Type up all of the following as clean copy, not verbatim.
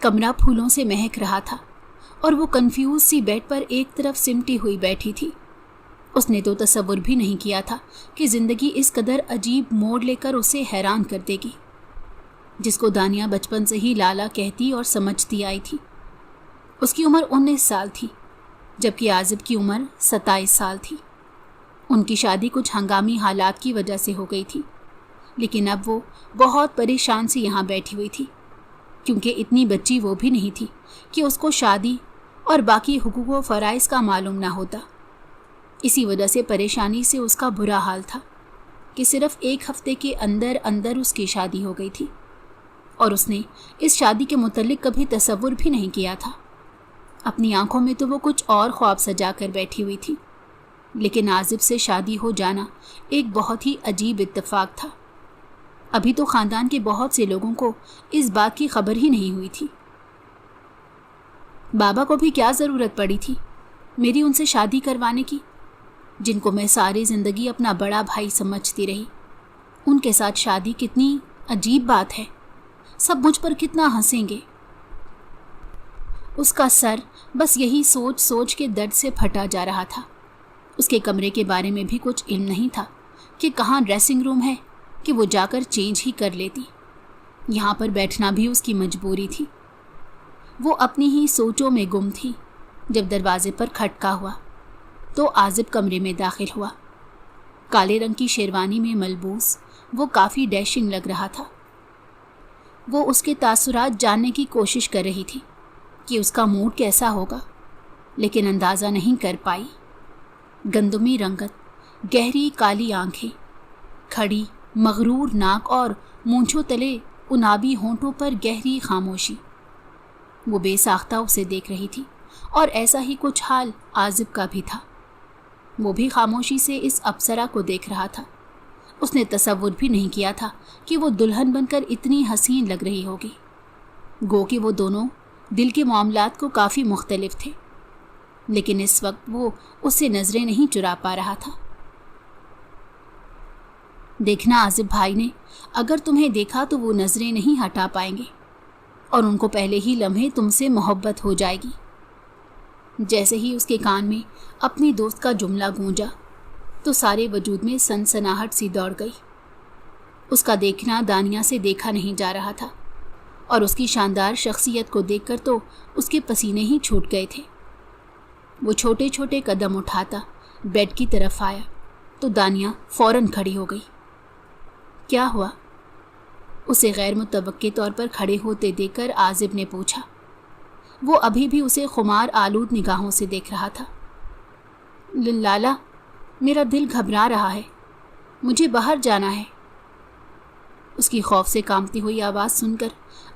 कमरा फूलों से महक रहा था और वो कंफ्यूज सी बेड पर एक तरफ सिमटी हुई बैठी थी। उसने तो तसव्वुर भी नहीं किया था कि ज़िंदगी इस कदर अजीब मोड़ लेकर उसे हैरान कर देगी, जिसको दानिया बचपन से ही लाला कहती और समझती आई थी। उसकी उम्र 19 साल थी, जबकि आज़िब की उम्र 27 साल थी। उनकी शादी कुछ हंगामी हालात की वजह से हो गई थी, लेकिन अब वो बहुत परेशान सी यहाँ बैठी हुई थी, क्योंकि इतनी बच्ची वो भी नहीं थी कि उसको शादी और बाकी हुकूक व फ़राइज़ का मालूम ना होता। इसी वजह से परेशानी से उसका बुरा हाल था कि सिर्फ़ 1 हफ़्ते के अंदर अंदर उसकी शादी हो गई थी और उसने इस शादी के मुतल्लिक कभी तसव्वुर भी नहीं किया था। अपनी आंखों में तो वो कुछ और ख्वाब सजा कर बैठी हुई थी, लेकिन आज़िब से शादी हो जाना एक बहुत ही अजीब इत्तेफाक था। अभी तो ख़ानदान के बहुत से लोगों को इस बात की खबर ही नहीं हुई थी। बाबा को भी क्या ज़रूरत पड़ी थी मेरी उनसे शादी करवाने की, जिनको मैं सारी ज़िंदगी अपना बड़ा भाई समझती रही। उनके साथ शादी कितनी अजीब बात है, सब मुझ पर कितना हंसेंगे। उसका सर बस यही सोच सोच के दर्द से फटा जा रहा था। उसके कमरे के बारे में भी कुछ इल्म नहीं था कि कहाँ ड्रेसिंग रूम है कि वो जाकर चेंज ही कर लेती। यहाँ पर बैठना भी उसकी मजबूरी थी। वो अपनी ही सोचों में गुम थी जब दरवाजे पर खटका हुआ तो आज़िब कमरे में दाखिल हुआ। काले रंग की शेरवानी में मलबूस वो काफ़ी डैशिंग लग रहा था। वो उसके तासुरात जानने की कोशिश कर रही थी कि उसका मूड कैसा होगा, लेकिन अंदाज़ा नहीं कर पाई। गंदमी रंगत, गहरी काली आंखें, खड़ी मगरूर नाक और मूंछों तले उनाबी होंठों पर गहरी खामोशी। वो बेसाख्ता उसे देख रही थी और ऐसा ही कुछ हाल आज़िब का भी था। वो भी खामोशी से इस अप्सरा को देख रहा था। उसने तसव्वुर भी नहीं किया था कि वो दुल्हन बनकर इतनी हसीन लग रही होगी। गो कि वो दोनों दिल के मामलात को काफ़ी मुख्तलिफ थे, लेकिन इस वक्त वो उससे नज़रें नहीं चुरा पा रहा था। देखना आज़िब भाई ने अगर तुम्हें देखा तो वो नज़रें नहीं हटा पाएंगे और उनको पहले ही लम्हे तुमसे मोहब्बत हो जाएगी। जैसे ही उसके कान में अपनी दोस्त का जुमला गूंजा तो सारे वजूद में सनसनाहट सी दौड़ गई। उसका देखना दानिया से देखा नहीं जा रहा था और उसकी शानदार शख्सियत को देखकर तो उसके पसीने ही छूट गए थे। वो छोटे छोटे कदम उठाता बेड की तरफ आया तो दानिया फ़ौरन खड़ी हो गई। क्या हुआ? उसे गैर मुतवक्के तौर पर खड़े होते देखकर आज़िब ने पूछा। वो अभी भी उसे खुमार आलूद निगाहों से देख रहा था। लाला, मेरा दिल घबरा रहा है, मुझे बाहर जाना है। उसकी खौफ से कांपती हुई आवाज़ सुनकर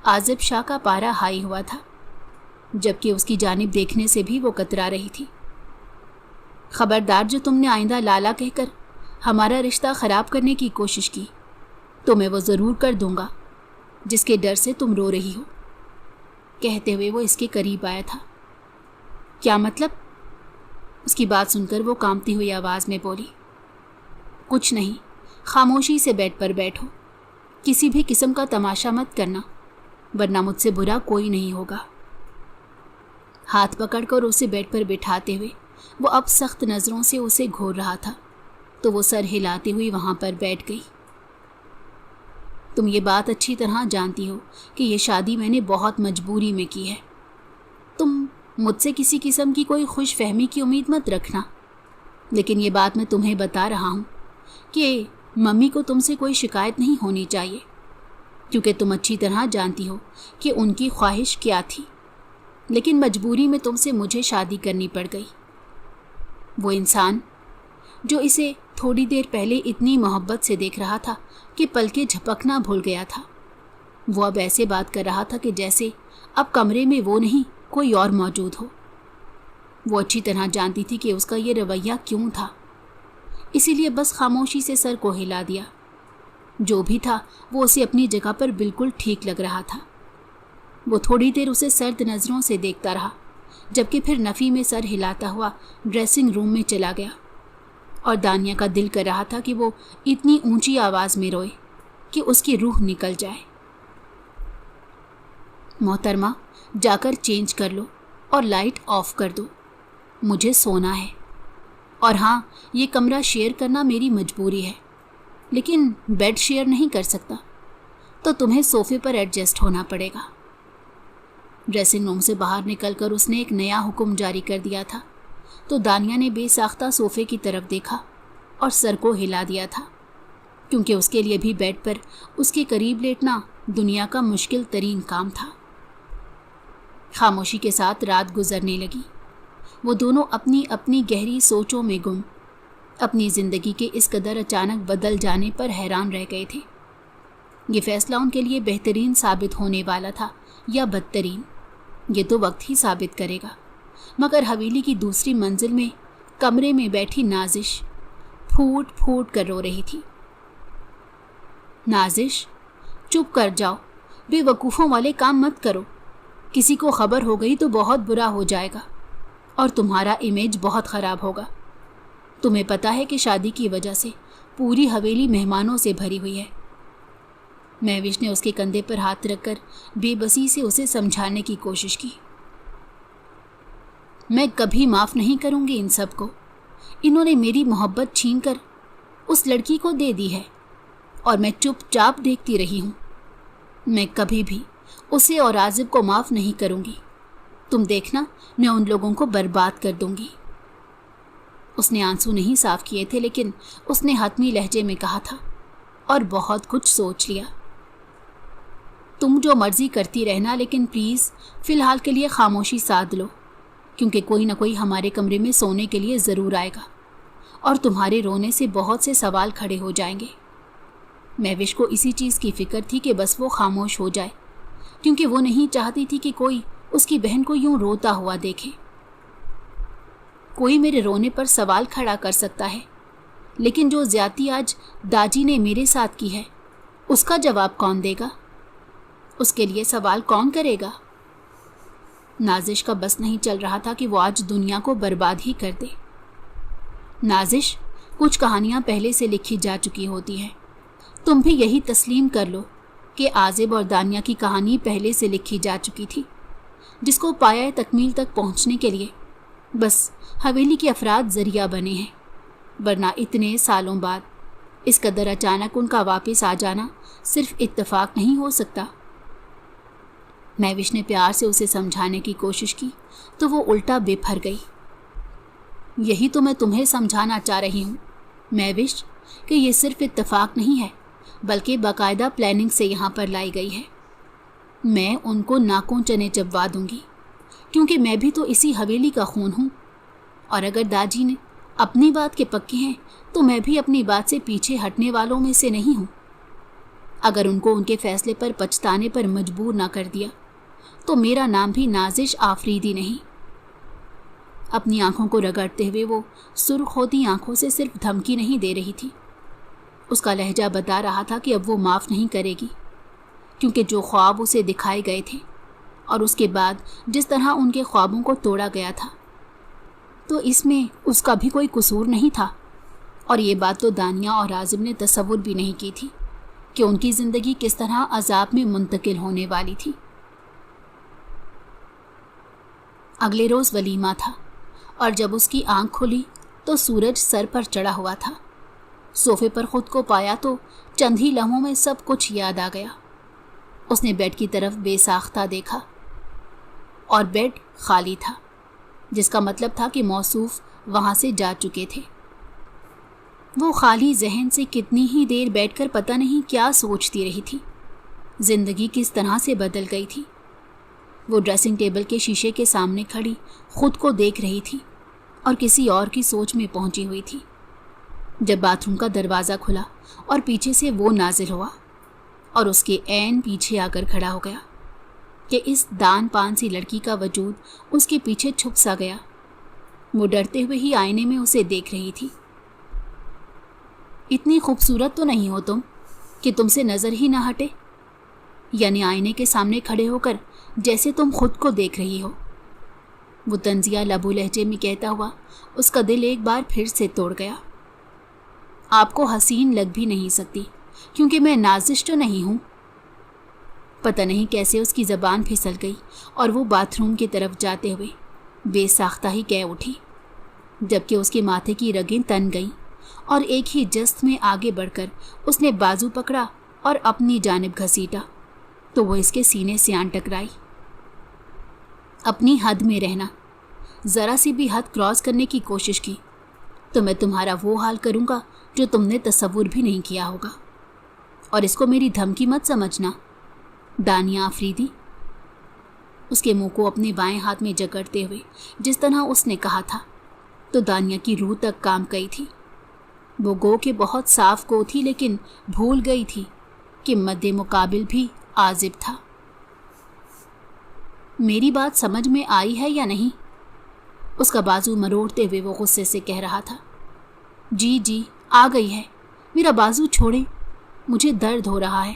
आज़िब शाह का पारा हाई हुआ था, जबकि उसकी जानिब देखने से भी वो कतरा रही थी। खबरदार, जो तुमने आइंदा लाला कहकर हमारा रिश्ता ख़राब करने की कोशिश की तो मैं वो ज़रूर कर दूंगा, जिसके डर से तुम रो रही हो। कहते हुए वो इसके करीब आया था। क्या मतलब? उसकी बात सुनकर वो कांपती हुई आवाज़ में बोली, कुछ नहीं, खामोशी से बेड पर बैठो, किसी भी किस्म का तमाशा मत करना, वरना मुझसे बुरा कोई नहीं होगा। हाथ पकड़कर उसे बेड पर बिठाते हुए वो अब सख्त नज़रों से उसे घूर रहा था तो वो सर हिलाती हुई वहाँ पर बैठ गई। तुम ये बात अच्छी तरह जानती हो कि ये शादी मैंने बहुत मजबूरी में की है। तुम मुझसे किसी किस्म की कोई खुश फहमी की उम्मीद मत रखना, लेकिन ये बात मैं तुम्हें बता रहा हूँ कि मम्मी को तुमसे कोई शिकायत नहीं होनी चाहिए, क्योंकि तुम अच्छी तरह जानती हो कि उनकी ख्वाहिश क्या थी, लेकिन मजबूरी में तुमसे मुझे शादी करनी पड़ गई। वो इंसान जो इसे थोड़ी देर पहले इतनी मोहब्बत से देख रहा था कि पलके झपकना भूल गया था, वो अब ऐसे बात कर रहा था कि जैसे अब कमरे में वो नहीं कोई और मौजूद हो। वो अच्छी तरह जानती थी कि उसका ये रवैया क्यों था, इसीलिए बस खामोशी से सर को हिला दिया। जो भी था वो उसे अपनी जगह पर बिल्कुल ठीक लग रहा था। वो थोड़ी देर उसे सर्द नज़रों से देखता रहा, जबकि फिर नफ़ी में सर हिलाता हुआ ड्रेसिंग रूम में चला गया और दानिया का दिल कर रहा था कि वो इतनी ऊंची आवाज़ में रोए कि उसकी रूह निकल जाए। मोहतरमा, जाकर चेंज कर लो और लाइट ऑफ कर दो, मुझे सोना है। और हाँ, ये कमरा शेयर करना मेरी मजबूरी है, लेकिन बेड शेयर नहीं कर सकता, तो तुम्हें सोफे पर एडजस्ट होना पड़ेगा। ड्रेसिंग रूम से बाहर निकलकर उसने एक नया हुक्म जारी कर दिया था तो दानिया ने बेसाख्ता सोफे की तरफ देखा और सर को हिला दिया था, क्योंकि उसके लिए भी बेड पर उसके करीब लेटना दुनिया का मुश्किल तरीन काम था। खामोशी के साथ रात गुजरने लगी। वो दोनों अपनी अपनी गहरी सोचों में गुम, अपनी ज़िंदगी के इस कदर अचानक बदल जाने पर हैरान रह गए थे। ये फैसला उनके लिए बेहतरीन साबित होने वाला था या बदतरीन, ये तो वक्त ही साबित करेगा। मगर हवेली की दूसरी मंजिल में कमरे में बैठी नाजिश फूट फूट कर रो रही थी। नाजिश, चुप कर जाओ, बेवकूफ़ों वाले काम मत करो। किसी को खबर हो गई तो बहुत बुरा हो जाएगा और तुम्हारा इमेज बहुत ख़राब होगा। तुम्हें पता है कि शादी की वजह से पूरी हवेली मेहमानों से भरी हुई है। महविश ने उसके कंधे पर हाथ रखकर बेबसी से उसे समझाने की कोशिश की। मैं कभी माफ़ नहीं करूँगी इन सब को। इन्होंने मेरी मोहब्बत छीन कर उस लड़की को दे दी है और मैं चुपचाप देखती रही हूँ। मैं कभी भी उसे और आजिब को माफ़ नहीं करूँगी। तुम देखना, मैं उन लोगों को बर्बाद कर दूँगी। उसने आंसू नहीं साफ किए थे, लेकिन उसने हतमी लहजे में कहा था और बहुत कुछ सोच लिया। तुम जो मर्जी करती रहना, लेकिन प्लीज़ फ़िलहाल के लिए खामोशी साध लो, क्योंकि कोई ना कोई हमारे कमरे में सोने के लिए ज़रूर आएगा और तुम्हारे रोने से बहुत से सवाल खड़े हो जाएंगे। महविश को इसी चीज़ की फ़िक्र थी कि बस वो खामोश हो जाए, क्योंकि वो नहीं चाहती थी कि कोई उसकी बहन को यूं रोता हुआ देखे। कोई मेरे रोने पर सवाल खड़ा कर सकता है, लेकिन जो ज़्यादती आज दाजी ने मेरे साथ की है उसका जवाब कौन देगा? उसके लिए सवाल कौन करेगा? नाजिश का बस नहीं चल रहा था कि वो आज दुनिया को बर्बाद ही कर दे। नाजिश, कुछ कहानियाँ पहले से लिखी जा चुकी होती हैं। तुम भी यही तस्लीम कर लो कि आजिब और दानिया की कहानी पहले से लिखी जा चुकी थी, जिसको पाया तकमील तक पहुँचने के लिए बस हवेली के अफराद ज़रिया बने हैं। वरना इतने सालों बाद इस कदर अचानक उनका वापस आ जाना सिर्फ इत्तेफाक नहीं हो सकता। महविश ने प्यार से उसे समझाने की कोशिश की तो वो उल्टा बेफर गई। यही तो मैं तुम्हें समझाना चाह रही हूँ महविश, कि ये सिर्फ इत्तेफाक नहीं है, बल्कि बाकायदा प्लानिंग से यहाँ पर लाई गई है। मैं उनको नाकों चने चबवा दूंगी, क्योंकि मैं भी तो इसी हवेली का खून हूँ। और अगर दाजी ने अपनी बात के पक्के हैं तो मैं भी अपनी बात से पीछे हटने वालों में से नहीं हूँ। अगर उनको उनके फैसले पर पछताने पर मजबूर ना कर दिया तो मेरा नाम भी नाजिश आफरीदी नहीं। अपनी आंखों को रगड़ते हुए वो सुर्ख होती आंखों से सिर्फ धमकी नहीं दे रही थी, उसका लहजा बता रहा था कि अब वो माफ़ नहीं करेगी, क्योंकि जो ख्वाब उसे दिखाए गए थे और उसके बाद जिस तरह उनके ख्वाबों को तोड़ा गया था, तो इसमें उसका भी कोई कसूर नहीं था। और ये बात तो दानिया और आजिब ने तसव्वुर भी नहीं की थी कि उनकी ज़िंदगी किस तरह अजाब में मुंतकिल होने वाली थी। अगले रोज़ वलीमा था और जब उसकी आंख खुली तो सूरज सर पर चढ़ा हुआ था। सोफे पर खुद को पाया तो चंद ही लम्हों में सब कुछ याद आ गया। उसने बेड की तरफ बेसाख्ता देखा और बेड खाली था, जिसका मतलब था कि मौसूफ वहाँ से जा चुके थे। वो खाली जहन से कितनी ही देर बैठकर पता नहीं क्या सोचती रही थी। ज़िंदगी किस तरह से बदल गई थी। वो ड्रेसिंग टेबल के शीशे के सामने खड़ी खुद को देख रही थी और किसी और की सोच में पहुंची हुई थी, जब बाथरूम का दरवाज़ा खुला और पीछे से वो नाजिल हुआ और उसके ऐन पीछे आकर खड़ा हो गया कि इस दान पान सी लड़की का वजूद उसके पीछे छुप सा गया। वो डरते हुए ही आईने में उसे देख रही थी। इतनी खूबसूरत तो नहीं हो तुम कि तुमसे नज़र ही ना हटे, यानी आईने के सामने खड़े होकर जैसे तुम खुद को देख रही हो। वो तंजिया लबू लहजे में कहता हुआ उसका दिल एक बार फिर से तोड़ गया। आपको हसीन लग भी नहीं सकती, क्योंकि मैं नाजिश तो नहीं हूँ। پتہ نہیں کیسے اس کی زبان پھسل گئی اور وہ باتھ روم کی طرف جاتے ہوئے بے ساختہ ہی کہہ اٹھی، جبکہ اس کے ماتھے کی رگیں تن گئیں اور ایک ہی جست میں آگے بڑھ کر اس نے بازو پکڑا اور اپنی جانب گھسیٹا تو وہ اس کے سینے سے آن ٹکرائی۔ اپنی حد میں رہنا، ذرا سی بھی حد کراس کرنے کی کوشش کی تو میں تمہارا وہ حال کروں گا جو تم نے تصور بھی نہیں کیا ہوگا، اور اس کو میری دھمکی مت سمجھنا دانیہ آفریدی۔ اس کے منہ کو اپنے بائیں ہاتھ میں جکڑتے ہوئے جس طرح اس نے کہا تھا تو دانیہ کی روح تک کام گئی تھی۔ وہ گو کہ بہت صاف گو تھی، لیکن بھول گئی تھی کہ مد مقابل بھی عازب تھا۔ میری بات سمجھ میں آئی ہے یا نہیں؟ اس کا بازو مروڑتے ہوئے وہ غصے سے کہہ رہا تھا۔ جی جی آ گئی ہے، میرا بازو چھوڑیں، مجھے درد ہو رہا ہے۔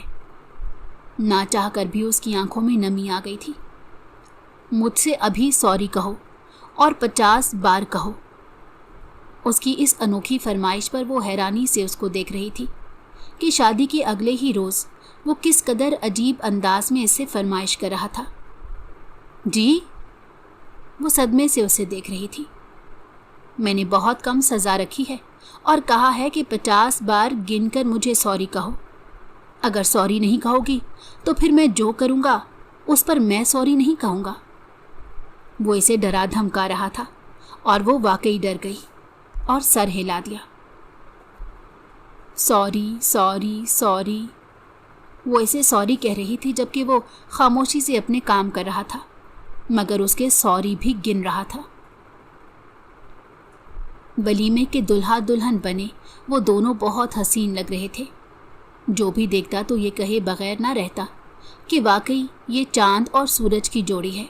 نہ چاہ کر بھی اس کی آنکھوں میں نمی آ گئی تھی۔ مجھ سے ابھی سوری کہو اور 50 بار کہو۔ اس کی اس انوکھی فرمائش پر وہ حیرانی سے اس کو دیکھ رہی تھی کہ شادی کے اگلے ہی روز وہ کس قدر عجیب انداز میں اس سے فرمائش کر رہا تھا۔ جی؟ وہ صدمے سے اسے دیکھ رہی تھی۔ میں نے بہت کم سزا رکھی ہے اور کہا ہے کہ 50 بار گن کر مجھے سوری کہو۔ اگر سوری نہیں کہو گی تو پھر میں جو کروں گا اس پر میں سوری نہیں کہوں گا۔ وہ اسے ڈرا دھمکا رہا تھا اور وہ واقعی ڈر گئی اور سر ہلا دیا۔ سوری سوری سوری، وہ اسے سوری کہہ رہی تھی جبکہ وہ خاموشی سے اپنے کام کر رہا تھا، مگر اس کے سوری بھی گن رہا تھا۔ ولیمے کے دلہا دلہن بنے وہ دونوں بہت حسین لگ رہے تھے۔ جو بھی دیکھتا تو یہ کہے بغیر نہ رہتا کہ واقعی یہ چاند اور سورج کی جوڑی ہے،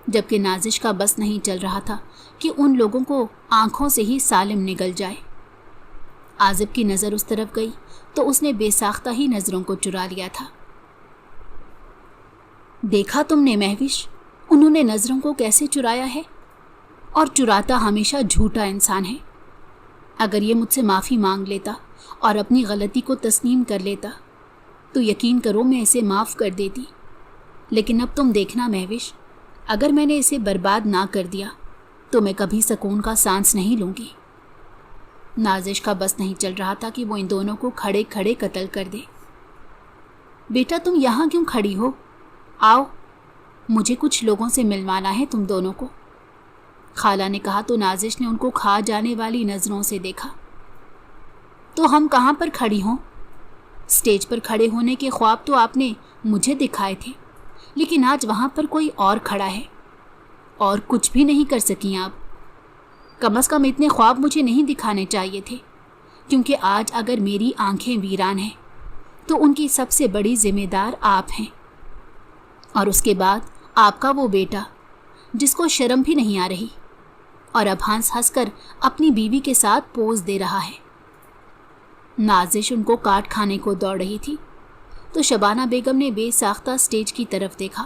جبکہ نازش کا بس نہیں چل رہا تھا کہ ان لوگوں کو آنکھوں سے ہی سالم نگل جائے۔ عازب کی نظر اس طرف گئی تو اس نے بے ساختہ ہی نظروں کو چرا لیا تھا۔ دیکھا تم نے مہوش، انہوں نے نظروں کو کیسے چرایا ہے، اور چراتا ہمیشہ جھوٹا انسان ہے۔ اگر یہ مجھ سے معافی مانگ لیتا اور اپنی غلطی کو تسلیم کر لیتا تو یقین کرو میں اسے معاف کر دیتی، لیکن اب تم دیکھنا مہوش، اگر میں نے اسے برباد نہ کر دیا تو میں کبھی سکون کا سانس نہیں لوں گی۔ نازش کا بس نہیں چل رہا تھا کہ وہ ان دونوں کو کھڑے کھڑے قتل کر دے۔ بیٹا تم یہاں کیوں کھڑی ہو؟ آؤ، مجھے کچھ لوگوں سے ملوانا ہے تم دونوں کو، خالہ نے کہا تو نازش نے ان کو کھا جانے والی نظروں سے دیکھا۔ تو ہم کہاں پر کھڑی ہوں؟ اسٹیج پر کھڑے ہونے کے خواب تو آپ نے مجھے دکھائے تھے، لیکن آج وہاں پر کوئی اور کھڑا ہے اور کچھ بھی نہیں کر سکیں آپ۔ کم از کم اتنے خواب مجھے نہیں دکھانے چاہیے تھے، کیونکہ آج اگر میری آنکھیں ویران ہیں تو ان کی سب سے بڑی ذمہ دار آپ ہیں، اور اس کے بعد آپ کا وہ بیٹا جس کو شرم بھی نہیں آ رہی اور اب ہنس ہنس کر اپنی بیوی کے ساتھ پوز دے رہا ہے۔ نازش ان کو کاٹ کھانے کو دوڑ رہی تھی تو شبانہ بیگم نے بے ساختہ اسٹیج کی طرف دیکھا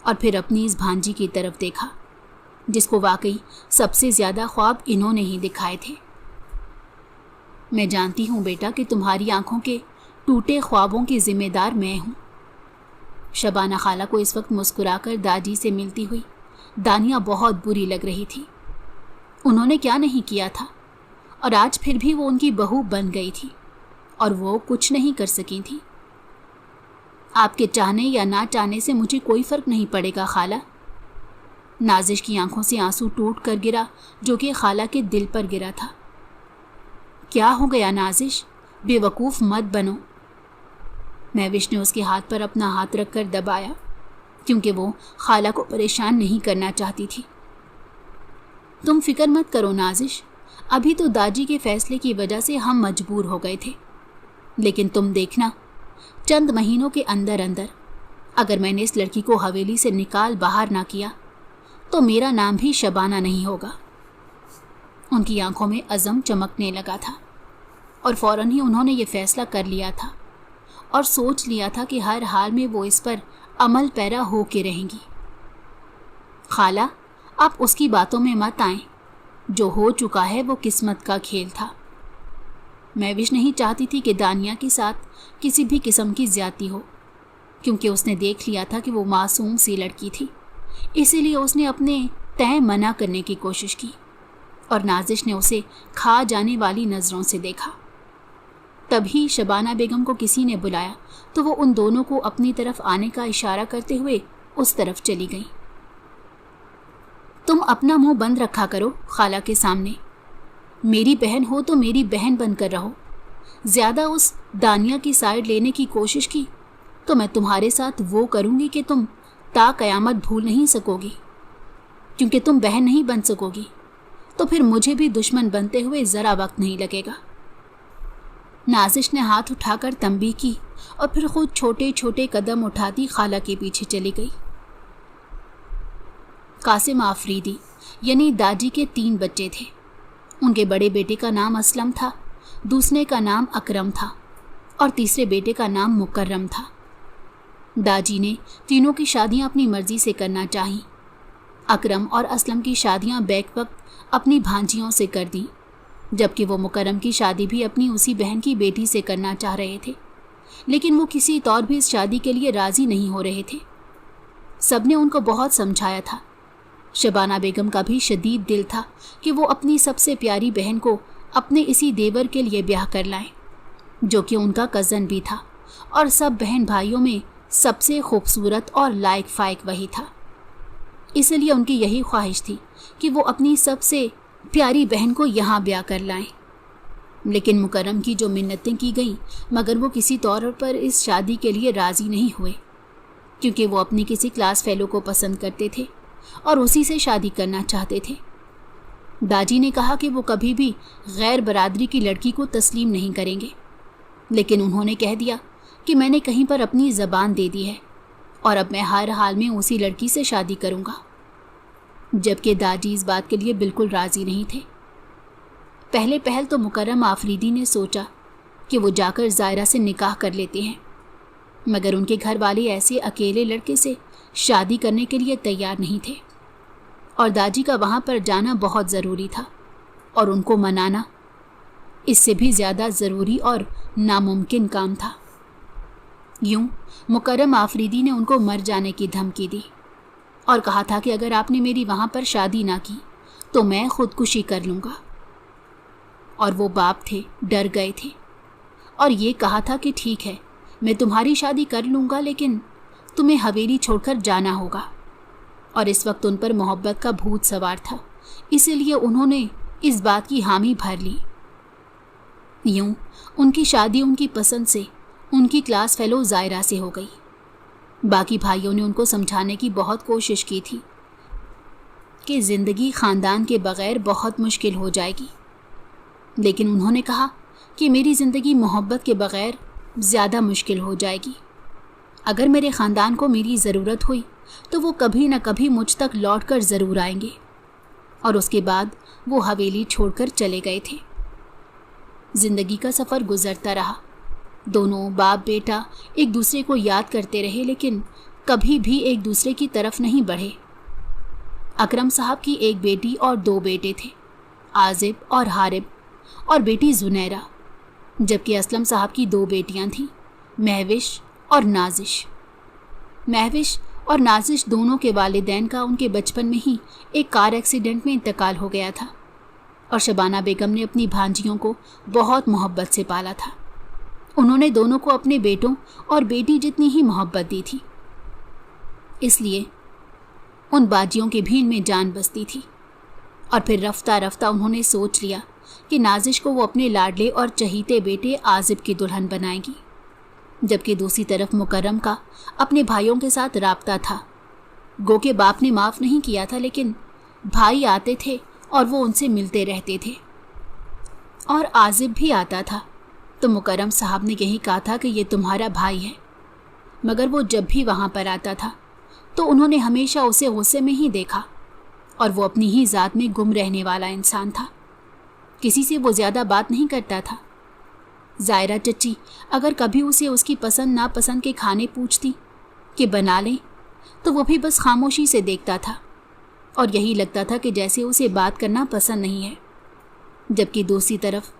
اور پھر اپنی اس بھانجی کی طرف دیکھا جس کو واقعی سب سے زیادہ خواب انہوں نے ہی دکھائے تھے۔ میں جانتی ہوں بیٹا کہ تمہاری آنکھوں کے ٹوٹے خوابوں کی ذمہ دار میں ہوں۔ شبانہ خالہ کو اس وقت مسکرا کر داجی سے ملتی ہوئی دانیہ بہت بری لگ رہی تھی۔ انہوں نے کیا نہیں کیا تھا، اور آج پھر بھی وہ ان کی بہو بن گئی تھی اور وہ کچھ نہیں کر سکی تھی۔ آپ کے چاہنے یا نہ چاہنے سے مجھے کوئی فرق نہیں پڑے گا خالہ۔ نازش کی آنکھوں سے آنسو ٹوٹ کر گرا جو کہ خالہ کے دل پر گرا تھا۔ کیا ہو گیا نازش؟ بے وقوف مت بنو۔ مہوش نے اس کے ہاتھ پر اپنا ہاتھ رکھ کر دبایا کیونکہ وہ خالہ کو پریشان نہیں کرنا چاہتی تھی۔ تم فکر مت کرو نازش، ابھی تو داجی کے فیصلے کی وجہ سے ہم مجبور ہو گئے تھے، لیکن تم دیکھنا چند مہینوں کے اندر اندر اگر میں نے اس لڑکی کو حویلی سے نکال باہر نہ کیا تو میرا نام بھی شبانہ نہیں ہوگا۔ ان کی آنکھوں میں عزم چمکنے لگا تھا اور فوراً ہی انہوں نے یہ فیصلہ کر لیا تھا اور سوچ لیا تھا کہ ہر حال میں وہ اس پر عمل پیرا ہو کے رہیں گی۔ خالہ آپ اس کی باتوں میں مت آئیں، جو ہو چکا ہے وہ قسمت کا کھیل تھا۔ مہوش نہیں چاہتی تھی کہ دانیہ کے ساتھ کسی بھی قسم کی زیادتی ہو، کیونکہ اس نے دیکھ لیا تھا کہ وہ معصوم سی لڑکی تھی، اسی لیے اس نے اپنے تئیں منع کرنے کی کوشش کی اور نازش نے اسے کھا جانے والی نظروں سے دیکھا۔ تبھی شبانہ بیگم کو کسی نے بلایا تو وہ ان دونوں کو اپنی طرف آنے کا اشارہ کرتے ہوئے اس طرف چلی گئی۔ تم اپنا منہ بند رکھا کرو خالہ کے سامنے، میری بہن ہو تو میری بہن بن کر رہو۔ زیادہ اس دانیہ کی سائیڈ لینے کی کوشش کی تو میں تمہارے ساتھ وہ کروں گی کہ تم تا قیامت بھول نہیں سکو گی، کیونکہ تم بہن نہیں بن سکو گی تو پھر مجھے بھی دشمن بنتے ہوئے ذرا وقت نہیں لگے گا۔ نازش نے ہاتھ اٹھا کر تنبیہ کی اور پھر خود چھوٹے چھوٹے قدم اٹھاتی خالہ کے پیچھے چلی گئی۔ قاسم آفریدی یعنی داجی کے 3 بچے تھے۔ ان کے بڑے بیٹے کا نام اسلم تھا، دوسرے کا نام اکرم تھا اور تیسرے بیٹے کا نام مکرم تھا۔ داجی نے تینوں کی شادیاں اپنی مرضی سے کرنا چاہی۔ اکرم اور اسلم کی شادیاں بیک وقت اپنی بھانجیوں سے کر دیں، جبکہ وہ مکرم کی شادی بھی اپنی اسی بہن کی بیٹی سے کرنا چاہ رہے تھے، لیکن وہ کسی طور بھی اس شادی کے لیے راضی نہیں ہو رہے تھے۔ سب نے ان کو بہت سمجھایا تھا۔ شبانہ بیگم کا بھی شدید دل تھا کہ وہ اپنی سب سے پیاری بہن کو اپنے اسی دیور کے لیے بیاہ کر لائیں، جو کہ ان کا کزن بھی تھا اور سب بہن بھائیوں میں سب سے خوبصورت اور لائق فائق وہی تھا۔ اس لیے ان کی یہی خواہش تھی کہ وہ اپنی سب سے پیاری بہن کو یہاں بیاہ کر لائیں۔ لیکن مکرم کی جو منتیں کی گئیں مگر وہ کسی طور پر اس شادی کے لیے راضی نہیں ہوئے، کیونکہ وہ اپنی کسی کلاس فیلو کو پسند کرتے تھے اور اسی سے شادی کرنا چاہتے تھے۔ داجی نے کہا کہ وہ کبھی بھی غیر برادری کی لڑکی کو تسلیم نہیں کریں گے، لیکن انہوں نے کہہ دیا کہ میں نے کہیں پر اپنی زبان دے دی ہے اور اب میں ہر حال میں اسی لڑکی سے شادی کروں گا، جبکہ داجی اس بات کے لیے بالکل راضی نہیں تھے۔ پہل تو مکرم آفریدی نے سوچا کہ وہ جا کر زائرہ سے نکاح کر لیتے ہیں، مگر ان کے گھر والے ایسے اکیلے لڑکے سے شادی کرنے کے لیے تیار نہیں تھے اور داجی کا وہاں پر جانا بہت ضروری تھا اور ان کو منانا اس سے بھی زیادہ ضروری اور ناممکن کام تھا۔ یوں مکرم آفریدی نے ان کو مر جانے کی دھمکی دی اور کہا تھا کہ اگر آپ نے میری وہاں پر شادی نہ کی تو میں خودکشی کر لوں گا، اور وہ باپ تھے، ڈر گئے تھے اور یہ کہا تھا کہ ٹھیک ہے میں تمہاری شادی کر لوں گا، لیکن تمہیں حویلی چھوڑ کر جانا ہوگا۔ اور اس وقت ان پر محبت کا بھوت سوار تھا، اسی لیے انہوں نے اس بات کی حامی بھر لی۔ یوں ان کی شادی ان کی پسند سے، ان کی کلاس فیلو زائرہ سے ہو گئی۔ باقی بھائیوں نے ان کو سمجھانے کی بہت کوشش کی تھی کہ زندگی خاندان کے بغیر بہت مشکل ہو جائے گی، لیکن انہوں نے کہا کہ میری زندگی محبت کے بغیر زیادہ مشکل ہو جائے گی۔ اگر میرے خاندان کو میری ضرورت ہوئی تو وہ کبھی نہ کبھی مجھ تک لوٹ کر ضرور آئیں گے، اور اس کے بعد وہ حویلی چھوڑ کر چلے گئے تھے۔ زندگی کا سفر گزرتا رہا، دونوں باپ بیٹا ایک دوسرے کو یاد کرتے رہے، لیکن کبھی بھی ایک دوسرے کی طرف نہیں بڑھے۔ اکرم صاحب کی ایک بیٹی اور 2 بیٹے تھے، عازب اور حارب، اور بیٹی زنیرہ، جبکہ اسلم صاحب کی 2 بیٹیاں تھیں، مہوش اور نازش۔ مہوش اور نازش دونوں کے والدین کا ان کے بچپن میں ہی ایک کار ایکسیڈنٹ میں انتقال ہو گیا تھا، اور شبانہ بیگم نے اپنی بھانجیوں کو بہت محبت سے پالا تھا۔ انہوں نے دونوں کو اپنے بیٹوں اور بیٹی جتنی ہی محبت دی تھی، اس لیے ان باجیوں کے بھی ان میں جان بستی تھی۔ اور پھر رفتہ رفتہ انہوں نے سوچ لیا کہ نازش کو وہ اپنے لاڈلے اور چہیتے بیٹے عازب کی دلہن بنائیں گی، جبکہ دوسری طرف مکرم کا اپنے بھائیوں کے ساتھ رابطہ تھا۔ گو کہ باپ نے معاف نہیں کیا تھا، لیکن بھائی آتے تھے اور وہ ان سے ملتے رہتے تھے، اور عازب بھی آتا تھا تو مکرم صاحب نے یہی کہا تھا کہ یہ تمہارا بھائی ہے، مگر وہ جب بھی وہاں پر آتا تھا تو انہوں نے ہمیشہ اسے غصے میں ہی دیکھا، اور وہ اپنی ہی ذات میں گم رہنے والا انسان تھا، کسی سے وہ زیادہ بات نہیں کرتا تھا۔ زائرہ چچی اگر کبھی اسے اس کی پسند ناپسند کے کھانے پوچھتی کہ بنا لیں تو وہ بھی بس خاموشی سے دیکھتا تھا، اور یہی لگتا تھا کہ جیسے اسے بات کرنا پسند نہیں ہے، جبکہ دوسری طرف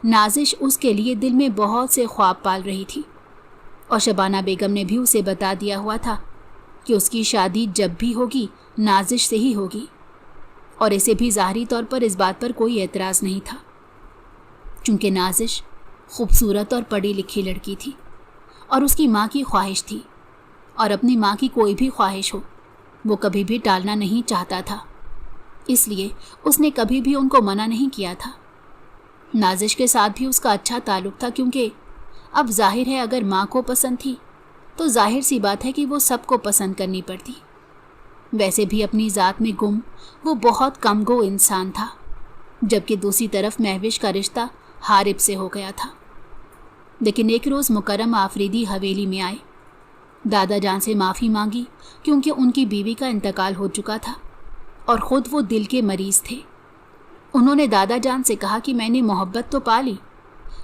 نازش اس کے لیے دل میں بہت سے خواب پال رہی تھی और शबाना बेगम ने भी उसे बता दिया हुआ था कि उसकी शादी जब भी होगी नाजिश से ही होगी, और इसे भी ज़ाहरी तौर पर इस बात पर कोई एतराज़ नहीं था, चूँकि नाजिश खूबसूरत और पढ़ी लिखी लड़की थी और उसकी माँ की ख्वाहिश थी, और अपनी माँ की कोई भी ख्वाहिश हो वो कभी भी टालना नहीं चाहता था, इसलिए उसने कभी भी उनको मना नहीं किया था। नाजिश के साथ भी उसका अच्छा ताल्लुक़ था, क्योंकि अब जाहिर है अगर माँ को पसंद थी तो जाहिर सी बात है कि वो सबको पसंद करनी पड़ती। वैसे भी अपनी ज़ात में गुम वो बहुत कमगो इंसान था, जबकि दूसरी तरफ महविश का रिश्ता हारिब से हो गया था। लेकिन एक रोज़ मुकर्रम आफरीदी हवेली में आए, दादा जान से माफ़ी मांगी क्योंकि उनकी बीवी का इंतकाल हो चुका था और ख़ुद वो दिल के मरीज़ थे। उन्होंने दादा जान से कहा कि मैंने मोहब्बत तो पा ली,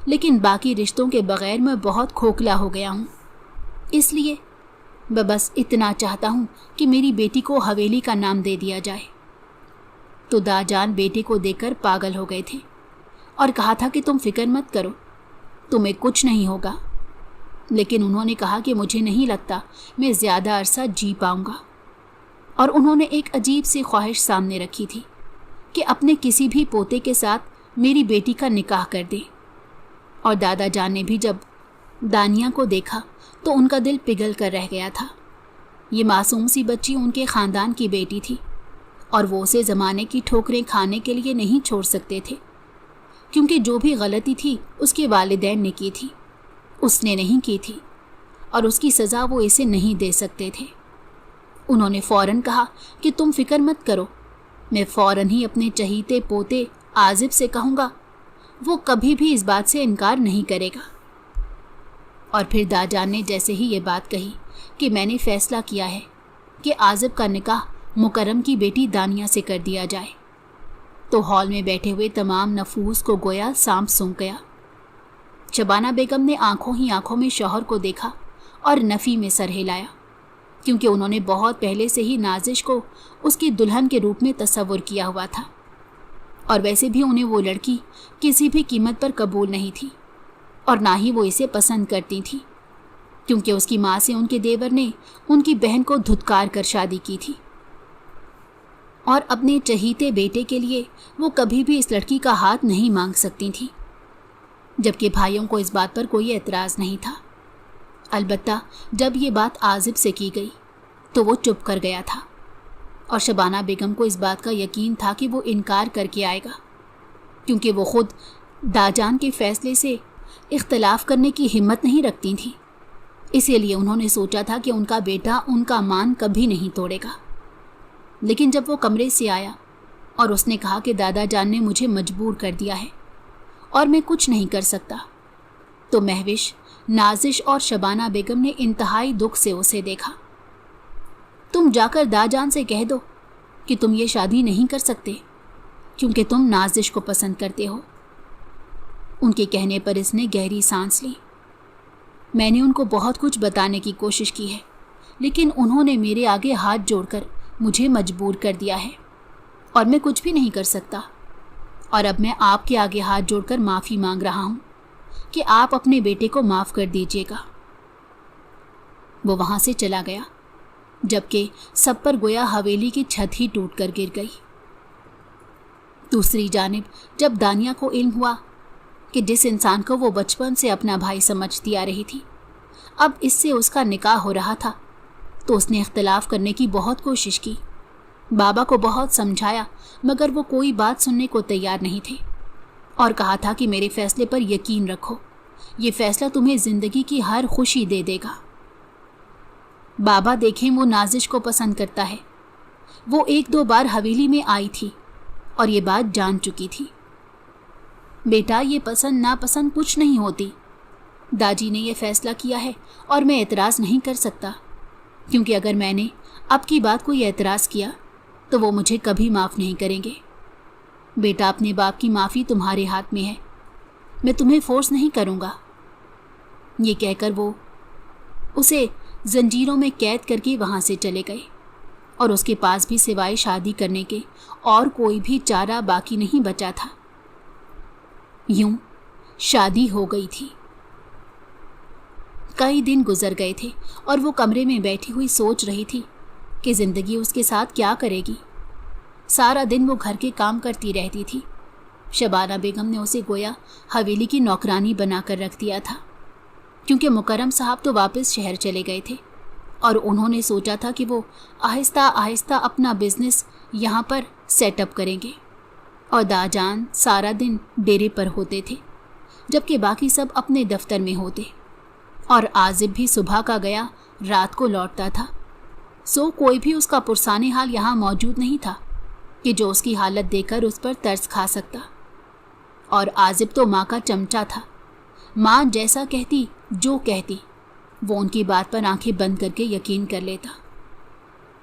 लेकिन बाकी रिश्तों के बग़ैर मैं बहुत खोखला हो गया हूँ, इसलिए मैं बस इतना चाहता हूँ कि मेरी बेटी को हवेली का नाम दे दिया जाए। तो दादा जान बेटे को देखकर पागल हो गए थे और कहा था कि तुम फिक्र मत करो, तुम्हें कुछ नहीं होगा। लेकिन उन्होंने कहा कि मुझे नहीं लगता मैं ज़्यादा अरसा जी पाऊँगा, और उन्होंने एक अजीब सी ख्वाहिश सामने रखी थी कि अपने किसी भी पोते के साथ मेरी बेटी का निकाह कर दें। और दादा जान ने भी जब दानिया को देखा तो उनका दिल पिघल कर रह गया था। ये मासूम सी बच्ची उनके ख़ानदान की बेटी थी और वो उसे ज़माने की ठोकरें खाने के लिए नहीं छोड़ सकते थे, क्योंकि जो भी गलती थी उसके वालिदैन ने की थी, उसने नहीं की थी, और उसकी सज़ा वो इसे नहीं दे सकते थे। उन्होंने फ़ौरन कहा कि तुम फिक्र मत करो, मैं फ़ौरन ही अपने चहीते पोते आज़िब से कहूँगा, वो कभी भी इस बात से इनकार नहीं करेगा। और फिर दाजान ने जैसे ही ये बात कही कि मैंने फ़ैसला किया है कि आज़िब का निकाह मुकर्रम की बेटी दानिया से कर दिया जाए, तो हॉल में बैठे हुए तमाम नफूस को गोया सांप सूंघ गया। शबाना बेगम ने आंखों ही आंखों में शौहर को देखा और नफ़ी में सर हिलाया, क्योंकि उन्होंने बहुत पहले से ही नाजिश को उसकी दुल्हन के रूप में तस्वुर किया हुआ था, और वैसे भी उन्हें वो लड़की किसी भी कीमत पर कबूल नहीं थी, और ना ही वो इसे पसंद करती थी, क्योंकि उसकी माँ से उनके देवर ने उनकी बहन को धुतकार कर शादी की थी, और अपने चहीते बेटे के लिए वो कभी भी इस लड़की का हाथ नहीं मांग सकती थी, जबकि भाइयों को इस बात पर कोई एतराज़ नहीं था। अलबत्ता जब ये बात आज़िब से की गई तो वो चुप कर गया था, और शबाना बेगम को इस बात का यकीन था कि वो इनकार करके आएगा, क्योंकि वो ख़ुद दाजान के फ़ैसले से इख्तलाफ करने की हिम्मत नहीं रखती थी। इसीलिए उन्होंने सोचा था कि उनका बेटा उनका मान कभी नहीं तोड़ेगा। लेकिन जब वो कमरे से आया और उसने कहा कि दादा जान ने मुझे मजबूर कर दिया है और मैं कुछ नहीं कर सकता, तो महविश, नाजिश और शबाना बेगम ने इंतहाई दुख से उसे देखा। तुम जाकर दाजान से कह दो कि तुम ये शादी नहीं कर सकते क्योंकि तुम नाजिश को पसंद करते हो। उनके कहने पर इसने गहरी सांस ली। मैंने उनको बहुत कुछ बताने की कोशिश की है, लेकिन उन्होंने मेरे आगे हाथ जोड़कर मुझे मजबूर कर दिया है और मैं कुछ भी नहीं कर सकता। और अब मैं आपके आगे हाथ जोड़कर माफ़ी मांग रहा हूँ कि आप अपने बेटे को माफ़ कर दीजिएगा। वो वहाँ से चला गया, जबकि सब पर गोया हवेली की छत ही टूटकर गिर गई। दूसरी जानिब जब दानिया को इल्म हुआ कि जिस इंसान को वो बचपन से अपना भाई समझती आ रही थी अब इससे उसका निकाह हो रहा था, तो उसने इख्तलाफ करने की बहुत कोशिश की। बाबा को बहुत समझाया, मगर वो कोई बात सुनने को तैयार नहीं थे और कहा था कि मेरे फैसले पर यकीन रखो, ये फैसला तुम्हें ज़िंदगी की हर खुशी दे देगा। बाबा देखें वो नाजिश को पसंद करता है। वो 1-2 बार हवेली में आई थी और ये बात जान चुकी थी। बेटा, ये पसंद नापसंद कुछ नहीं होती। दादी ने यह फैसला किया है और मैं एतराज़ नहीं कर सकता, क्योंकि अगर मैंने अब की बात को एतराज़ किया तो वो मुझे कभी माफ़ नहीं करेंगे। बेटा, अपने बाप की माफ़ी तुम्हारे हाथ में है, मैं तुम्हें फोर्स नहीं करूँगा। ये कहकर वो उसे जंजीरों में कैद करके वहाँ से चले गए और उसके पास भी सिवाय शादी करने के और कोई भी चारा बाकी नहीं बचा था। यूं शादी हो गई थी। कई दिन गुजर गए थे और वो कमरे में बैठी हुई सोच रही थी कि ज़िंदगी उसके साथ क्या करेगी। सारा दिन वो घर के काम करती रहती थी। शबाना बेगम ने उसे गोया हवेली की नौकरानी बनाकर रख दिया था, क्योंकि मुकर्रम साहब तो वापस शहर चले गए थे और उन्होंने सोचा था कि वो आहिस्ता आहिस्ता अपना बिजनेस यहाँ पर सेटअप करेंगे। और दाजान सारा दिन डेरे पर होते थे, जबकि बाकी सब अपने दफ्तर में होते। और आजिब भी सुबह का गया रात को लौटता था। सो कोई भी उसका पुरसाने हाल यहाँ मौजूद नहीं था कि जो उसकी हालत देखकर उस पर तरस खा सकता। और आजिब तो माँ का चमचा था। माँ जैसा कहती, जो कहती, वो उनकी बात पर आंखें बंद करके यकीन कर लेता।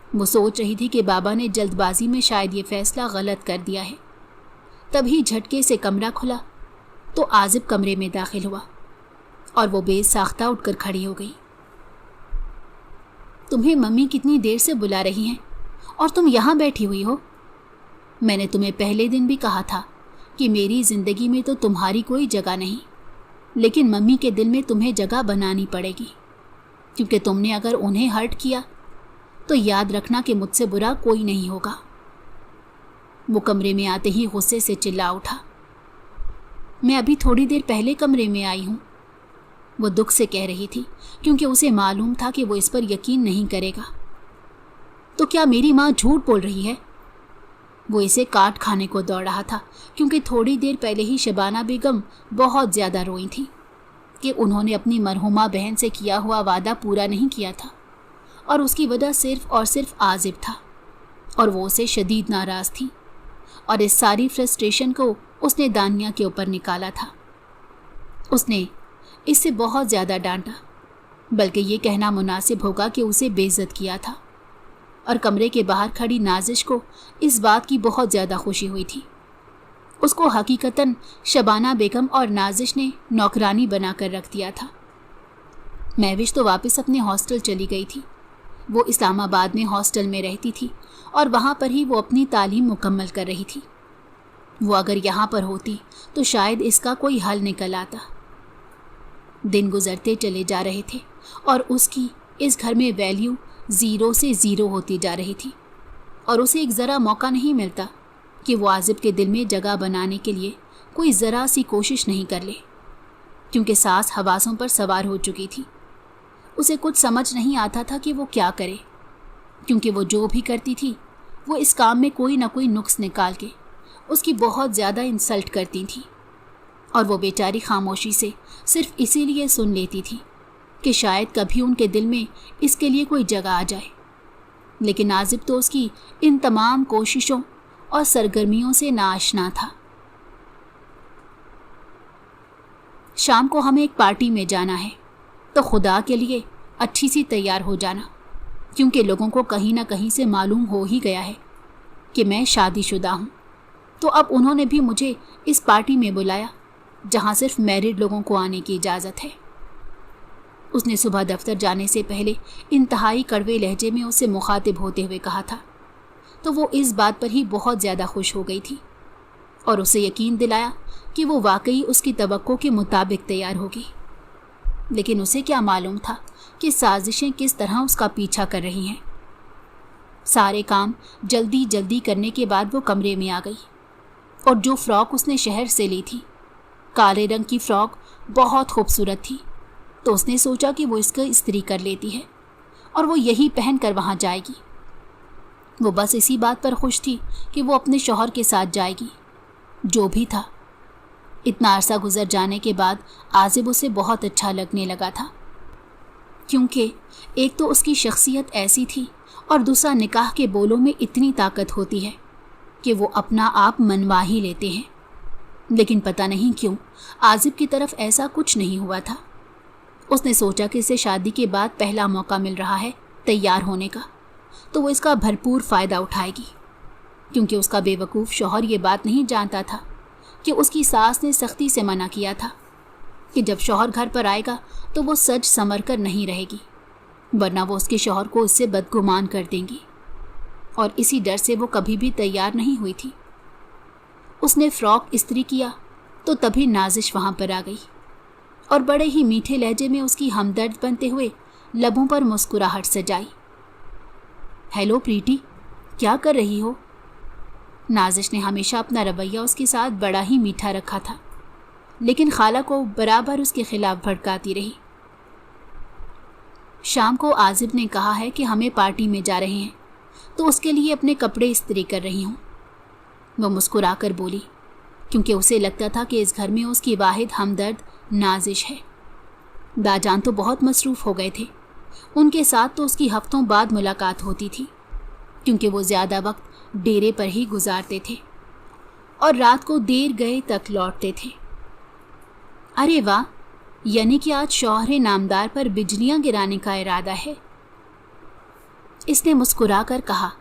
वो सोच रही थी कि बाबा ने जल्दबाजी में शायद ये फैसला गलत कर दिया है। तभी झटके से कमरा खुला तो आजिब कमरे में दाखिल हुआ और वो बेसाख्ता उठकर खड़ी हो गई। तुम्हें मम्मी कितनी देर से बुला रही हैं और तुम यहाँ बैठी हुई हो? मैंने तुम्हें पहले दिन भी कहा था कि मेरी ज़िंदगी में तो तुम्हारी कोई जगह नहीं, लेकिन मम्मी के दिल में तुम्हें जगह बनानी पड़ेगी, क्योंकि तुमने अगर उन्हें हर्ट किया तो याद रखना कि मुझसे बुरा कोई नहीं होगा। वो कमरे में आते ही गुस्से से चिल्ला उठा। मैं अभी थोड़ी देर पहले कमरे में आई हूँ, वो दुख से कह रही थी, क्योंकि उसे मालूम था कि वो इस पर यकीन नहीं करेगा। तो क्या मेरी माँ झूठ बोल रही है? वो इसे काट खाने को दौड़ रहा था, क्योंकि थोड़ी देर पहले ही शबाना बेगम बहुत ज़्यादा रोई थी कि उन्होंने अपनी मरहुमा बहन से किया हुआ वादा पूरा नहीं किया था और उसकी वजह सिर्फ और सिर्फ आजिब था और वो उसे शदीद नाराज़ थी। और इस सारी फ्रस्ट्रेशन को उसने दानिया के ऊपर निकाला था। उसने इससे बहुत ज़्यादा डांटा, बल्कि ये कहना मुनासिब होगा कि उसे बेइज्जत किया था। और कमरे के बाहर खड़ी नाजिश को इस बात की बहुत ज़्यादा खुशी हुई थी। उसको हकीकतन शबाना बेगम और नाजिश ने नौकरानी बनाकर रख दिया था। महविश तो वापस अपने हॉस्टल चली गई थी। वो इस्लामाबाद में हॉस्टल में रहती थी और वहाँ पर ही वो अपनी तालीम मुकम्मल कर रही थी। वो अगर यहाँ पर होती तो शायद इसका कोई हल निकल आता। दिन गुजरते चले जा रहे थे और उसकी इस घर में वैल्यू ज़ीरो से ज़ीरो होती जा रही थी और उसे एक ज़रा मौका नहीं मिलता कि वो आजिब के दिल में जगह बनाने के लिए कोई ज़रा सी कोशिश नहीं कर ले, क्योंकि सांस हवासों पर सवार हो चुकी थी। उसे कुछ समझ नहीं आता था कि वो क्या करे, क्योंकि वो जो भी करती थी वो इस काम में कोई ना कोई नुक्स निकाल के उसकी बहुत ज़्यादा इंसल्ट करती थी। और वो बेचारी खामोशी से सिर्फ इसीलिए सुन लेती थी कि शायद कभी उनके दिल में इसके लिए कोई जगह आ जाए। लेकिन आजिब तो उसकी इन तमाम कोशिशों और सरगर्मियों से नाआशना था। शाम को हमें एक पार्टी में जाना है, तो खुदा के लिए अच्छी सी तैयार हो जाना, क्योंकि लोगों को कहीं ना कहीं से मालूम हो ही गया है कि मैं शादीशुदा हूँ। तो अब उन्होंने भी मुझे इस पार्टी में बुलाया जहाँ सिर्फ मैरिड लोगों को आने की इजाज़त है। उसने सुबह दफ्तर जाने से पहले इंतहाई कड़वे लहजे में उससे मुखातिब होते हुए कहा था, तो वो इस बात पर ही बहुत ज़्यादा खुश हो गई थी और उसे यकीन दिलाया कि वो वाकई उसकी तवक्को के मुताबिक तैयार होगी। लेकिन उसे क्या मालूम था कि साजिशें किस तरह उसका पीछा कर रही हैं। सारे काम जल्दी जल्दी करने के बाद वो कमरे में आ गई और जो फ़्रॉक उसने शहर से ली थी, काले रंग की फ़्रॉक, बहुत खूबसूरत थी। तो उसने सोचा कि वो इसका इस्त्री कर लेती है और वो यही पहन कर वहाँ जाएगी। वो बस इसी बात पर खुश थी कि वो अपने शौहर के साथ जाएगी। जो भी था, इतना अरसा गुजर जाने के बाद आजिब उसे बहुत अच्छा लगने लगा था, क्योंकि एक तो उसकी शख्सियत ऐसी थी और दूसरा निकाह के बोलों में इतनी ताकत होती है कि वो अपना आप मनवा ही लेते हैं। लेकिन पता नहीं क्यों आजिब की तरफ ऐसा कुछ नहीं हुआ था। उसने सोचा कि इसे शादी के बाद पहला मौका मिल रहा है तैयार होने का, तो वो इसका भरपूर फ़ायदा उठाएगी, क्योंकि उसका बेवकूफ़ शौहर ये बात नहीं जानता था कि उसकी सास ने सख्ती से मना किया था कि जब शौहर घर पर आएगा तो वो सज संवर कर नहीं रहेगी, वरना वो उसके शौहर को इससे बदगुमान कर देंगी। और इसी डर से वो कभी भी तैयार नहीं हुई थी। उसने फ़्रॉक इस्त्री किया तो तभी नाजिश वहाँ पर आ गई और बड़े ही मीठे लहजे में उसकी हमदर्द बनते हुए लबों पर मुस्कुराहट सजाई। हेलो प्रीति, क्या कर रही हो? नाजिश ने हमेशा अपना रवैया उसके साथ बड़ा ही मीठा रखा था, लेकिन खाला को बराबर उसके खिलाफ भड़काती रही। शाम को आजिब ने कहा है कि हमें पार्टी में जा रहे हैं, तो उसके लिए अपने कपड़े इस्त्री कर रही हूँ। वो मुस्कुराकर बोली, क्योंकि उसे लगता था कि इस घर में उसकी वाहिद हमदर्द नाजिश है। दाजान तो बहुत मसरूफ़ हो गए थे। उनके साथ तो उसकी हफ्तों बाद मुलाकात होती थी, क्योंकि वो ज़्यादा वक्त डेरे पर ही गुजारते थे और रात को देर गए तक लौटते थे। अरे वाह, यानी कि आज शौहरे नामदार पर बिजलियां गिराने का इरादा है, इसने मुस्कुराकर कहा,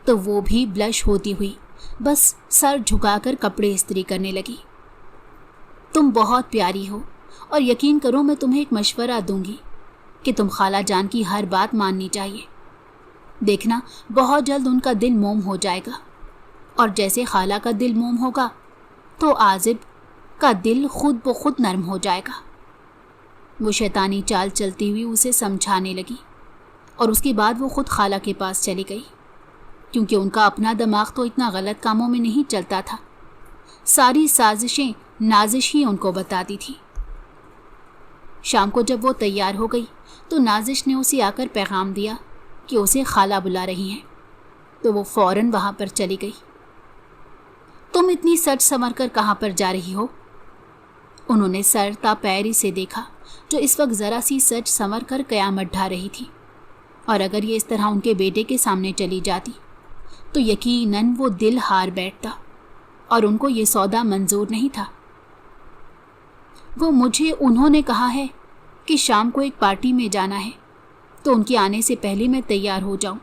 तो वो भी ब्लश होती हुई बस सर झुकाकर कपड़े इस्त्री करने लगी। तुम बहुत प्यारी हो, और यकीन करो मैं तुम्हें एक मशवरा दूंगी कि तुम खाला जान की हर बात माननी चाहिए। देखना, बहुत जल्द उनका दिल मोम हो जाएगा, और जैसे खाला का दिल मोम होगा तो आजिब का दिल खुद ब खुद नरम हो जाएगा। वो शैतानी चाल चलती हुई उसे समझाने लगी, और उसके बाद वो खुद खाला के पास चली गई, क्योंकि उनका अपना दिमाग तो इतना गलत कामों में नहीं चलता था। सारी साजिशें नाजिश ही उनको बताती थी। शाम को जब वो तैयार हो गई तो नाजिश ने उसे आकर पैगाम दिया कि उसे खाला बुला रही हैं, तो वो फ़ौरन वहाँ पर चली गई। तुम इतनी सज संवर कर कहाँ पर जा रही हो? उन्होंने सर ता पैर से देखा, जो इस वक्त ज़रा सी सज संवर कर क़यामत ढा रही थी, और अगर ये इस तरह उनके बेटे के सामने चली जाती तो यकीनन वो दिल हार बैठता, और उनको ये सौदा मंजूर नहीं था। उन्होंने कहा है कि शाम को एक पार्टी में जाना है, तो उनके आने से पहले मैं तैयार हो जाऊं,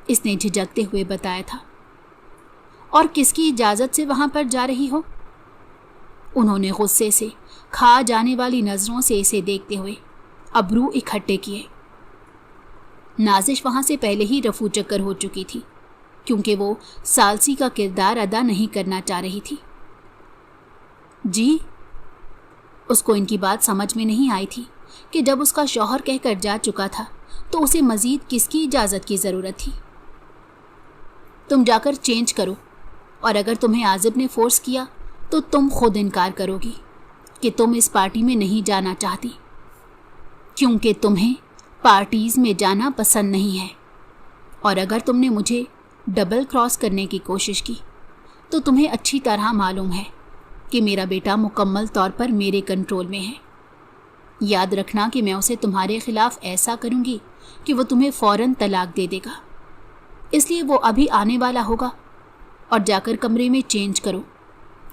इसने झिझकते हुए बताया था। और किसकी इजाज़त से वहाँ पर जा रही हो? उन्होंने गुस्से से खा जाने वाली नज़रों से इसे देखते हुए अबरू इकट्ठे किए। नाजिश वहाँ से पहले ही रफू चक्कर हो चुकी थी, क्योंकि वो सालसी का किरदार अदा नहीं करना चाह रही थी। जी? उसको इनकी बात समझ में नहीं आई थी कि जब उसका शौहर कहकर जा चुका था तो उसे मज़ीद किसकी इजाज़त की ज़रूरत थी। तुम जाकर चेंज करो, और अगर तुम्हें आजिब ने फ़ोर्स किया तो तुम खुद इनकार करोगी कि तुम इस पार्टी में नहीं जाना चाहती, क्योंकि तुम्हें पार्टीज़ में जाना पसंद नहीं है, और अगर तुमने मुझे डबल क्रॉस करने की कोशिश की तो तुम्हें अच्छी तरह मालूम है कि मेरा बेटा मुकम्मल तौर पर मेरे कंट्रोल में है। याद रखना कि मैं उसे तुम्हारे ख़िलाफ़ ऐसा करूँगी कि वो तुम्हें फ़ौरन तलाक दे देगा। इसलिए वो अभी आने वाला होगा, और जाकर कमरे में चेंज करो,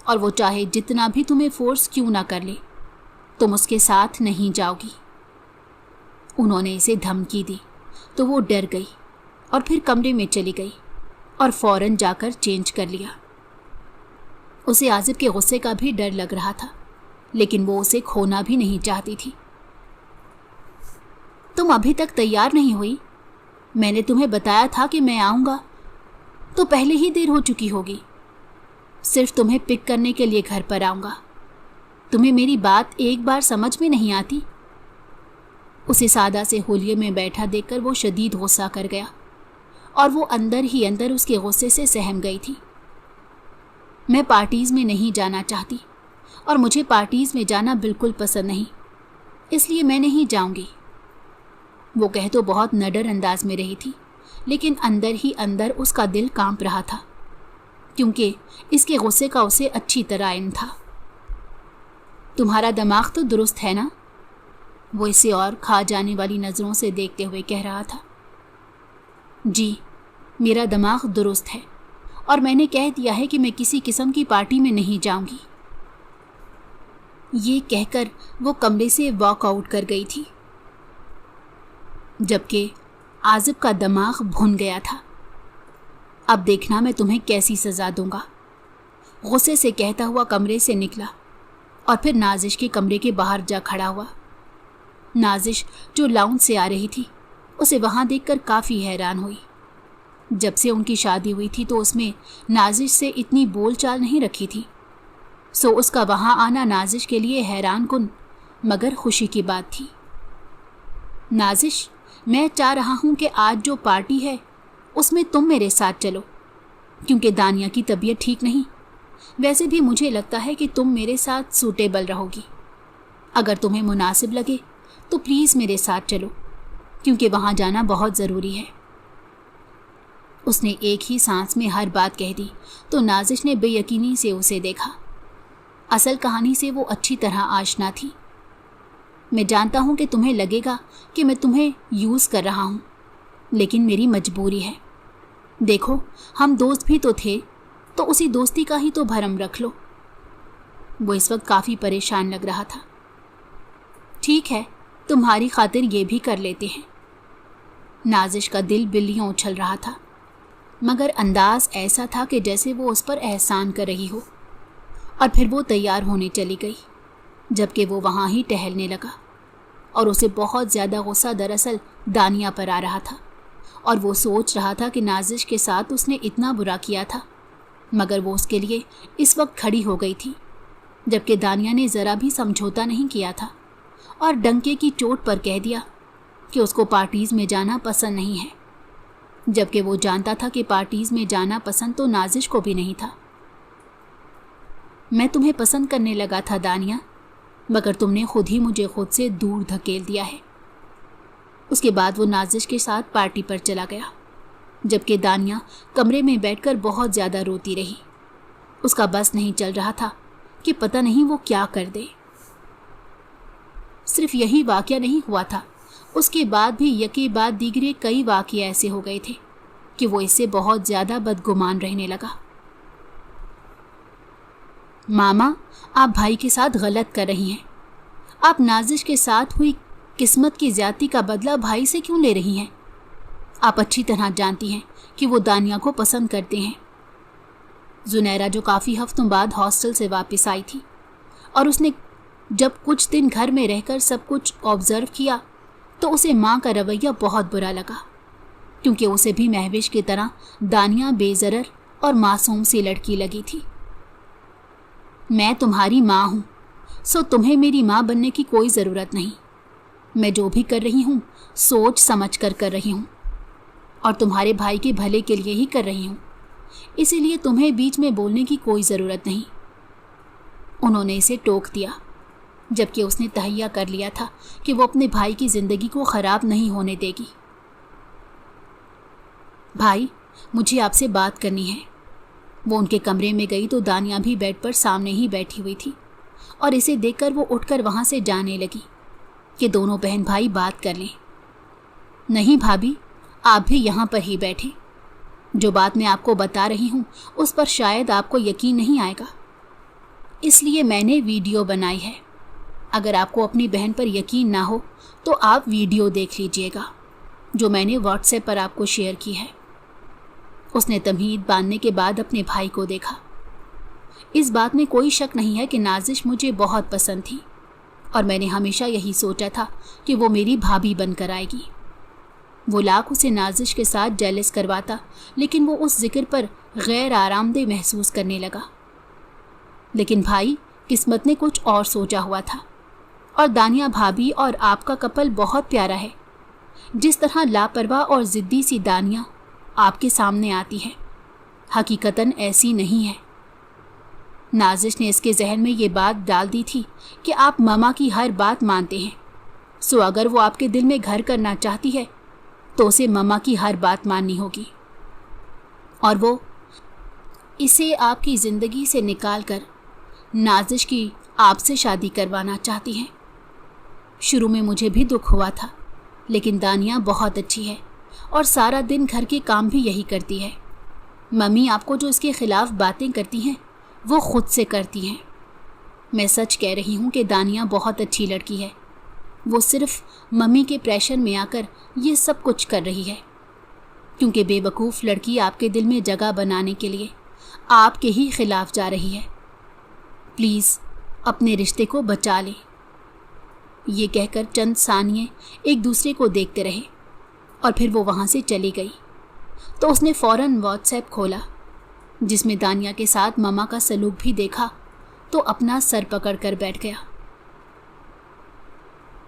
और वो चाहे जितना भी तुम्हें फ़ोर्स क्यों ना कर ले, तुम उसके साथ नहीं जाओगी। उन्होंने इसे धमकी दी तो वो डर गई और फिर कमरे में चली गई और फ़ौरन जाकर चेंज कर लिया। उसे आजिब के गुस्से का भी डर लग रहा था, लेकिन वो उसे खोना भी नहीं चाहती थी। तुम अभी तक तैयार नहीं हुई? मैंने तुम्हें बताया था कि मैं आऊँगा, तो पहले ही देर हो चुकी होगी। सिर्फ तुम्हें पिक करने के लिए घर पर आऊँगा। तुम्हें मेरी बात एक बार समझ में नहीं आती? उसे सादा से होलिये में बैठा देखकर वो शदीद गुस्सा कर गया, और वो अंदर ही अंदर उसके गुस्से से सहम गई थी। मैं पार्टीज़ में नहीं जाना चाहती, और मुझे पार्टीज़ में जाना बिल्कुल पसंद नहीं, इसलिए मैं नहीं जाऊंगी। वो कह तो बहुत नडर अंदाज में रही थी, लेकिन अंदर ही अंदर उसका दिल कांप रहा था, क्योंकि इसके गुस्से का उसे अच्छी तरह इल्म था। तुम्हारा दिमाग तो दुरुस्त है ना? वो इसे और खा जाने वाली नज़रों से देखते हुए कह रहा था। जी, मेरा दिमाग दुरुस्त है, और मैंने कह दिया है कि मैं किसी किस्म की पार्टी में नहीं जाऊंगी। ये कहकर वो कमरे से वॉक आउट कर गई थी, जबकि आजिब का दिमाग भुन गया था। अब देखना मैं तुम्हें कैसी सज़ा दूंगा, गुस्से से कहता हुआ कमरे से निकला और फिर नाजिश के कमरे के बाहर जा खड़ा हुआ। नाजिश जो लाउंज से आ रही थी, उसे वहाँ देखकर काफ़ी हैरान हुई। जब से उनकी शादी हुई थी तो उसमें नाजिश से इतनी बोलचाल नहीं रखी थी, सो उसका वहाँ आना नाजिश के लिए हैरान कुन मगर खुशी की बात थी। नाजिश, मैं चाह रहा हूँ कि आज जो पार्टी है उसमें तुम मेरे साथ चलो, क्योंकि दानिया की तबीयत ठीक नहीं। वैसे भी मुझे लगता है कि तुम मेरे साथ सूटेबल रहोगी। अगर तुम्हें मुनासिब लगे तो प्लीज़ मेरे साथ चलो, क्योंकि वहाँ जाना बहुत ज़रूरी है। उसने एक ही सांस में हर बात कह दी तो नाजिश ने बेयकीनी से उसे देखा। असल कहानी से वो अच्छी तरह आशना थी। मैं जानता हूँ कि तुम्हें लगेगा कि मैं तुम्हें यूज़ कर रहा हूँ, लेकिन मेरी मजबूरी है। देखो, हम दोस्त भी तो थे, तो उसी दोस्ती का ही तो भरम रख लो। वो इस वक्त काफ़ी परेशान लग रहा था। ठीक है, तुम्हारी खातिर ये भी कर लेते हैं। नाजिश का दिल बिल्लियों उछल रहा था, मगर अंदाज ऐसा था कि जैसे वो उस पर एहसान कर रही हो। और फिर वो तैयार होने चली गई, जबकि वो वहाँ ही टहलने लगा। और उसे बहुत ज़्यादा गुस्सा दरअसल दानिया पर आ रहा था, और वो सोच रहा था कि नाजिश के साथ उसने इतना बुरा किया था, मगर वो उसके लिए इस वक्त खड़ी हो गई थी, जबकि दानिया ने ज़रा भी समझौता नहीं किया था और डंके की चोट पर कह दिया कि उसको पार्टीज़ में जाना पसंद नहीं है, जबकि वो जानता था कि पार्टीज़ में जाना पसंद तो नाजिश को भी नहीं था। मैं तुम्हें पसंद करने लगा था दानिया, मगर तुमने खुद ही मुझे खुद से दूर धकेल दिया है। उसके बाद वो नाजिश के साथ पार्टी पर चला गया, जबकि दानिया कमरे में बैठकर बहुत ज़्यादा रोती रही। उसका बस नहीं चल रहा था कि पता नहीं वो क्या कर दे। सिर्फ यही वाक़या नहीं हुआ था, उसके बाद भी यके बाद दीगरे कई वाक़ये ऐसे हो गए थे कि वो इससे बहुत ज़्यादा बदगुमान रहने लगा। मामा, आप भाई के साथ गलत कर रही हैं। आप नाजिश के साथ हुई किस्मत की ज़्यादती का बदला भाई से क्यों ले रही हैं? आप अच्छी तरह जानती हैं कि वो दानिया को पसंद करते हैं। जुनैरा जो काफ़ी हफ्तों बाद हॉस्टल से वापस आई थी, और उसने जब कुछ दिन घर में रहकर सब कुछ ऑब्ज़र्व किया तो उसे माँ का रवैया बहुत बुरा लगा, क्योंकि उसे भी महविश की तरह दानिया बेज़रर और मासूम सी लड़की लगी थी। मैं तुम्हारी माँ हूँ, सो तुम्हें मेरी माँ बनने की कोई ज़रूरत नहीं। मैं जो भी कर रही हूँ सोच समझ कर रही हूँ, और तुम्हारे भाई के भले के लिए ही कर रही हूँ, इसीलिए तुम्हें बीच में बोलने की कोई ज़रूरत नहीं। उन्होंने इसे टोक दिया, जबकि उसने तहैया कर लिया था कि वो अपने भाई की ज़िंदगी को ख़राब नहीं होने देगी। भाई, मुझे आपसे बात करनी है। वो उनके कमरे में गई तो दानिया भी बेड पर सामने ही बैठी हुई थी, और इसे देखकर वो उठकर वहाँ से जाने लगी कि दोनों बहन भाई बात कर लें। नहीं भाभी, आप भी यहाँ पर ही बैठे। जो बात मैं आपको बता रही हूँ उस पर शायद आपको यकीन नहीं आएगा, इसलिए मैंने वीडियो बनाई है। अगर आपको अपनी बहन पर यकीन ना हो तो आप वीडियो देख लीजिएगा, जो मैंने व्हाट्सएप पर आपको शेयर की है। उसने तमहीद बांधने के बाद अपने भाई को देखा। इस बात में कोई शक नहीं है कि नाजिश मुझे बहुत पसंद थी, और मैंने हमेशा यही सोचा था कि वो मेरी भाभी बनकर आएगी। वो लाख उसे नाजिश के साथ जेलस करवाता, लेकिन वो उस जिक्र पर गैर आरामदेह महसूस करने लगा। लेकिन भाई, किस्मत ने कुछ और सोचा हुआ था, और दानिया भाभी और आपका कपल बहुत प्यारा है। जिस तरह लापरवाह और ज़िद्दी सी दानिया आपके सामने आती है, हकीकतन ऐसी नहीं है। नाजिश ने इसके जहन में ये बात डाल दी थी कि आप मामा की हर बात मानते हैं, सो अगर वो आपके दिल में घर करना चाहती है तो उसे मामा की हर बात माननी होगी, और वो इसे आपकी ज़िंदगी से निकाल कर नाजिश की आपसे शादी करवाना चाहती हैं। शुरू में मुझे भी दुख हुआ था, लेकिन दानिया बहुत अच्छी है और सारा दिन घर के काम भी यही करती है। मम्मी आपको जो इसके ख़िलाफ़ बातें करती हैं वो ख़ुद से करती हैं। मैं सच कह रही हूँ कि दानिया बहुत अच्छी लड़की है। वो सिर्फ मम्मी के प्रेशर में आकर ये सब कुछ कर रही है, क्योंकि बेवकूफ़ लड़की आपके दिल में जगह बनाने के लिए आपके ही ख़िलाफ़ जा रही है। प्लीज़ अपने रिश्ते को बचा लें। ये कहकर चंद सानिये एक दूसरे को देखते रहे, और फिर वो वहाँ से चली गई तो उसने फ़ौरन व्हाट्सएप खोला, जिसमें दानिया के साथ मामा का सलूक भी देखा, तो अपना सर पकड़ कर बैठ गया।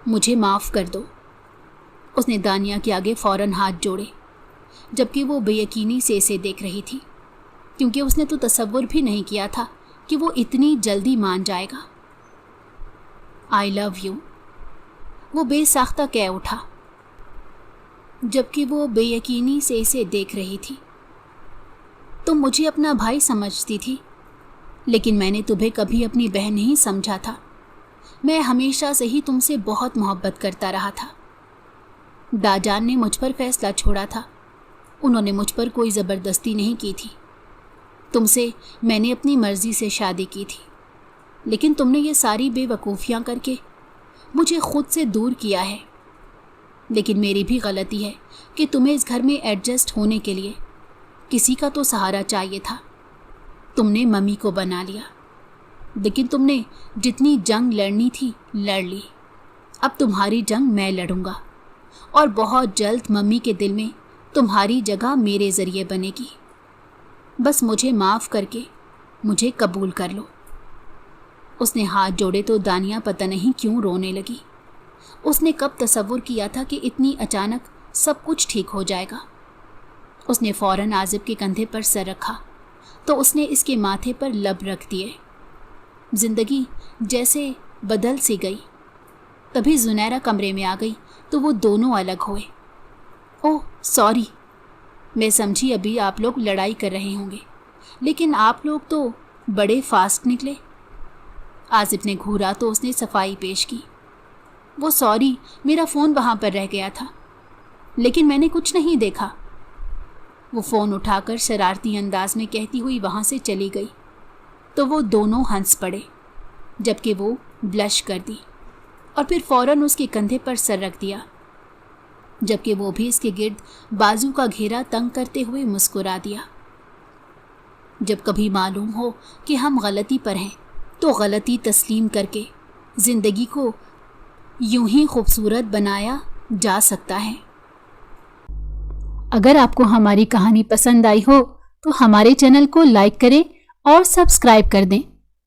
مجھے معاف کر دو۔ اس نے دانیہ کے آگے فوراً ہاتھ جوڑے، جبکہ وہ بے یقینی سے اسے دیکھ رہی تھی، کیونکہ اس نے تو تصور بھی نہیں کیا تھا کہ وہ اتنی جلدی مان جائے گا۔ آئی لو یو، وہ بے ساختہ کہہ اٹھا، جبکہ وہ بے یقینی سے اسے دیکھ رہی تھی۔ تم مجھے اپنا بھائی سمجھتی تھی، لیکن میں نے تمہیں کبھی اپنی بہن نہیں سمجھا تھا۔ میں ہمیشہ سے ہی تم سے بہت محبت کرتا رہا تھا۔ داجان نے مجھ پر فیصلہ چھوڑا تھا، انہوں نے مجھ پر کوئی زبردستی نہیں کی تھی۔ تم سے میں نے اپنی مرضی سے شادی کی تھی، لیکن تم نے یہ ساری بے وقوفیاں کر کے مجھے خود سے دور کیا ہے۔ لیکن میری بھی غلطی ہے کہ تمہیں اس گھر میں ایڈجسٹ ہونے کے لیے کسی کا تو سہارا چاہیے تھا۔ تم نے ممی کو بنا لیا، لیکن تم نے جتنی جنگ لڑنی تھی لڑ لی۔ اب تمہاری جنگ میں لڑوں گا، اور بہت جلد ممی کے دل میں تمہاری جگہ میرے ذریعے بنے گی۔ بس مجھے معاف کر کے مجھے قبول کر لو۔ اس نے ہاتھ جوڑے تو دانیہ پتہ نہیں کیوں رونے لگی۔ اس نے کب تصور کیا تھا کہ اتنی اچانک سب کچھ ٹھیک ہو جائے گا۔ اس نے فوراً عازب کے کندھے پر سر رکھا تو اس نے اس کے ماتھے پر لب رکھ دیے۔ زندگی جیسے بدل سی گئی۔ تبھی زنیرہ کمرے میں آ گئی تو وہ دونوں الگ ہوئے۔ اوہ سوری، میں سمجھی ابھی آپ لوگ لڑائی کر رہے ہوں گے، لیکن آپ لوگ تو بڑے فاسٹ نکلے۔ عازب نے گھورا تو اس نے صفائی پیش کی۔ وہ سوری، میرا فون وہاں پر رہ گیا تھا، لیکن میں نے کچھ نہیں دیکھا۔ وہ فون اٹھا کر شرارتی انداز میں کہتی ہوئی وہاں سے چلی گئی تو وہ دونوں ہنس پڑے، جبکہ وہ بلش کر دی اور پھر فوراً اس کے کندھے پر سر رکھ دیا، جبکہ وہ بھی اس کے گرد بازو کا گھیرا تنگ کرتے ہوئے مسکرا دیا۔ جب کبھی معلوم ہو کہ ہم غلطی پر ہیں تو غلطی تسلیم کر کے زندگی کو یوں ہی خوبصورت بنایا جا سکتا ہے۔ اگر آپ کو ہماری کہانی پسند آئی ہو تو ہمارے چینل کو لائک کریں اور سبسکرائب کر دیں۔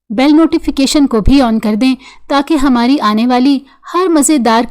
بیل نوٹیفیکیشن کو بھی آن کر دیں تاکہ ہماری آنے والی ہر مزیدار